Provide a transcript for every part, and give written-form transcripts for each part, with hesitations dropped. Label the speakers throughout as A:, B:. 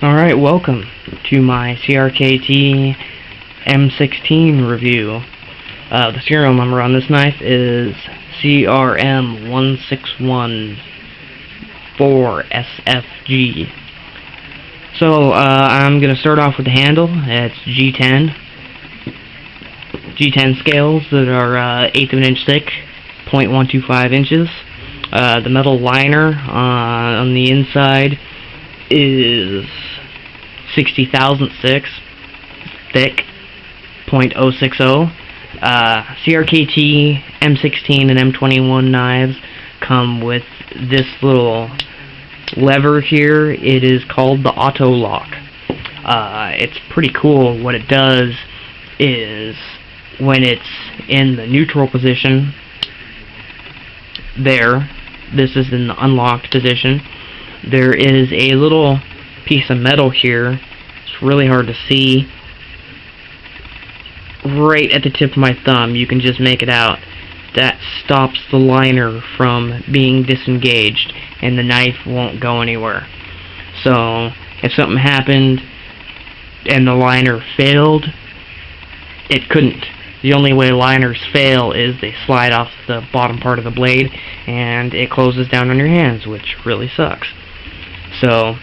A: Alright, welcome to my Crkt M16 review. The serial number on this knife is Crkt M16-14Sfg. So, I'm going to start off with the handle. It's G10 scales that are 1/8 of an inch thick, 0.125 inches. The metal liner on the inside is 60,006 thick, 0.060. CRKT M16 and M21 knives come with this little lever here. It is called the auto lock. It's pretty cool. What it does is when it's in the neutral position, this is in the unlocked position, there is a little piece of metal here. It's really hard to see. Right at the tip of my thumb, you can just make it out. That stops the liner from being disengaged, and the knife won't go anywhere. So, if something happened and the liner failed, it couldn't. The only way liners fail is they slide off the bottom part of the blade, and it closes down on your hands, which really sucks. So,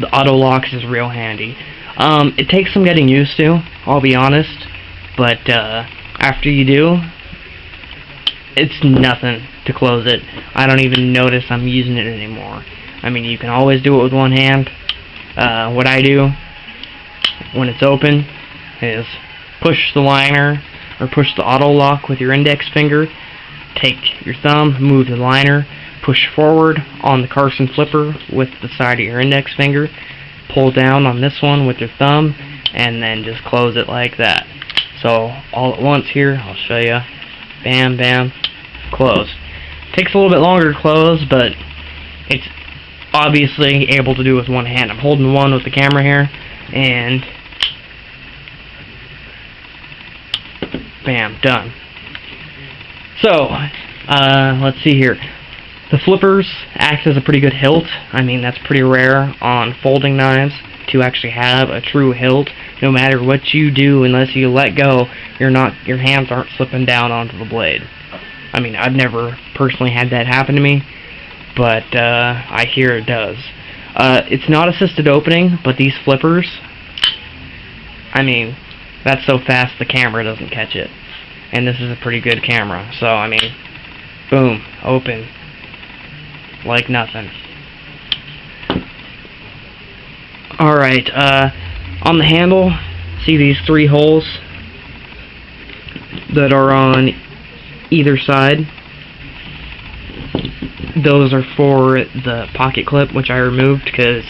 A: the auto locks is real handy. It takes some getting used to, I'll be honest, but after you do, it's nothing to close it. I don't even notice I'm using it anymore. I mean, you can always do it with one hand. What I do when it's open is push the liner or push the auto lock with your index finger, take your thumb, move the liner, push forward on the Carson flipper with the side of your index finger, pull down on this one with your thumb, and then just close it like that. So all at once here, I'll show you. Bam, bam, close. Takes a little bit longer to close, but it's obviously able to do with one hand. I'm holding one with the camera here, and bam, done. So, let's see here. The flippers act as a pretty good hilt. I mean, that's pretty rare on folding knives to actually have a true hilt. No matter what you do, unless you let go, your hands aren't slipping down onto the blade. I mean, I've never personally had that happen to me, but I hear it does. It's not assisted opening, but these flippers, I mean, that's so fast the camera doesn't catch it. And this is a pretty good camera, so I mean, boom, open like nothing. Alright, on the handle, see these 3 holes that are on either side? Those are for the pocket clip, which I removed because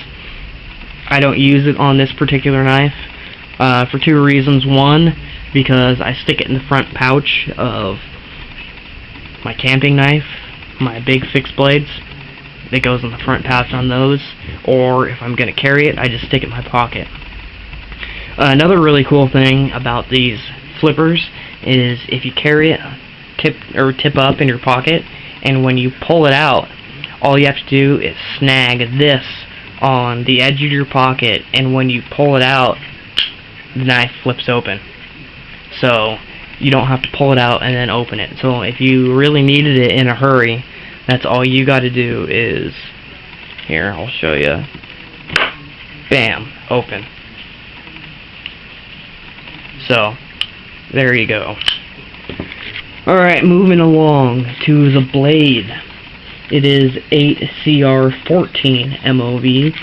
A: I don't use it on this particular knife, for 2 reasons. One, because I stick it in the front pouch of my camping knife, my big fixed blades. It goes in the front pouch on those, or if I'm going to carry it, I just stick it in my pocket. Another really cool thing about these flippers is if you carry it tip up in your pocket, and when you pull it out, all you have to do is snag this on the edge of your pocket, and when you pull it out, the knife flips open. So you don't have to pull it out and then open it. So if you really needed it in a hurry, that's all you got to do is, here, I'll show you. Bam, open. So, there you go. Alright, moving along to the blade. It is 8CR14 MOV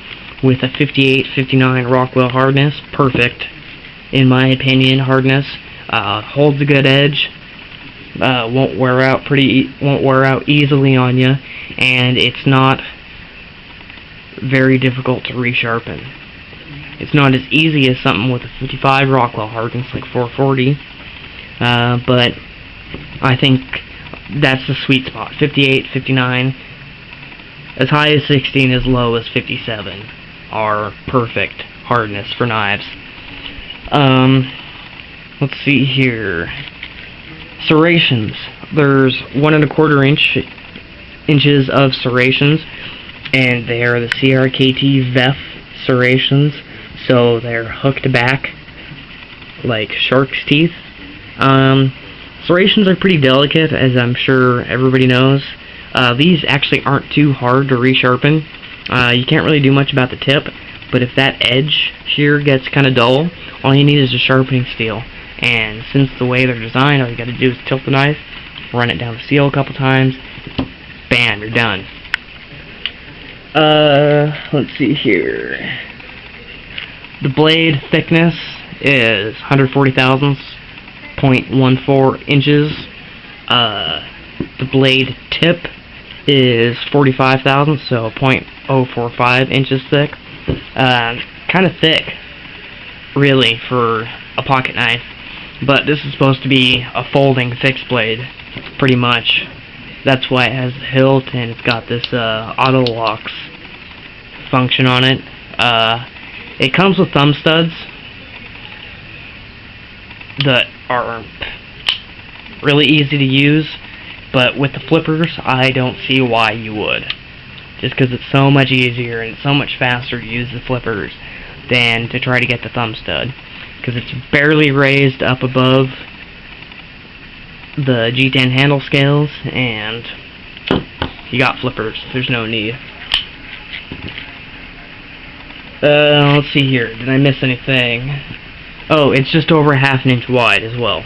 A: with a 58-59 Rockwell hardness. Perfect, in my opinion, hardness. Holds a good edge. Won't wear out easily on you, and it's not very difficult to resharpen. It's not as easy as something with a 55 Rockwell hardness like 440, but I think that's the sweet spot. 58, 59, as high as 16, as low as 57 are perfect hardness for knives. Let's see here. Serrations. There's 1 1/4 inches of serrations, and they are the CRKT VEF serrations, so they're hooked back like shark's teeth. Serrations are pretty delicate, as I'm sure everybody knows. These actually aren't too hard to resharpen. You can't really do much about the tip, but if that edge here gets kind of dull, all you need is a sharpening steel. And since the way they're designed, all you got to do is tilt the knife, run it down the steel a couple times, bam, you're done. Let's see here. The blade thickness is 140 thousandths, 0.14 inches. The blade tip is 45 thousandths, so 0.045 inches thick. Kind of thick, really, for a pocket knife. But this is supposed to be a folding fixed blade, pretty much. That's why it has the hilt, and it's got this auto locks function on it. It comes with thumb studs that are really easy to use, but with the flippers, I don't see why you would. Just because it's so much easier and it's so much faster to use the flippers than to try to get the thumb stud. Because it's barely raised up above the G10 handle scales, and you got flippers. There's no need. Let's see here. Did I miss anything? Oh, it's just over ½ inch wide as well.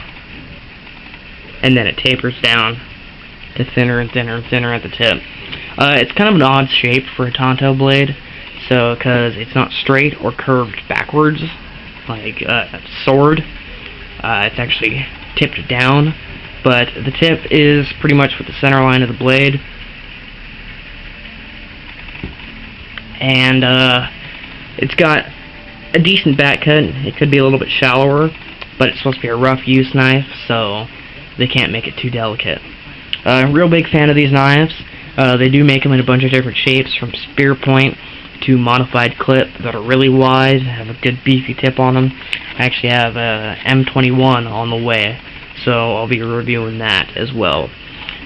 A: And then it tapers down to thinner and thinner and thinner at the tip. It's kind of an odd shape for a Tonto blade, so because it's not straight or curved backwards like a sword. It's actually tipped down, but the tip is pretty much with the center line of the blade. And it's got a decent back cut. It could be a little bit shallower, but it's supposed to be a rough use knife, so they can't make it too delicate. Real big fan of these knives. They do make them in a bunch of different shapes, from spear point to modified clip that are really wide, have a good beefy tip on them. I actually have a M21 on the way, so I'll be reviewing that as well.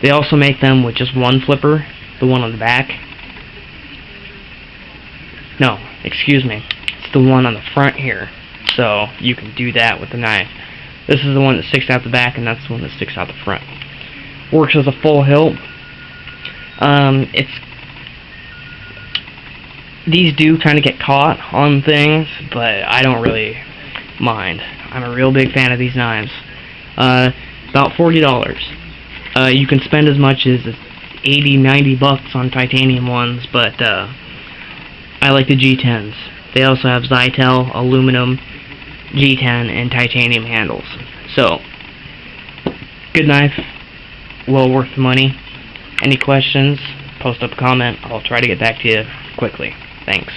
A: They also make them with just one flipper, the one on the back. No, excuse me, it's the one on the front here, so you can do that with the knife. This is the one that sticks out the back, and that's the one that sticks out the front. Works as a full hilt. These do kind of get caught on things, but I don't really mind. I'm a real big fan of these knives. About $40. You can spend as much as 80, 90 bucks on titanium ones, but I like the G10s. They also have Zytel, aluminum, G10, and titanium handles. So, good knife, well worth the money. Any questions, post up a comment. I'll try to get back to you quickly. Thanks.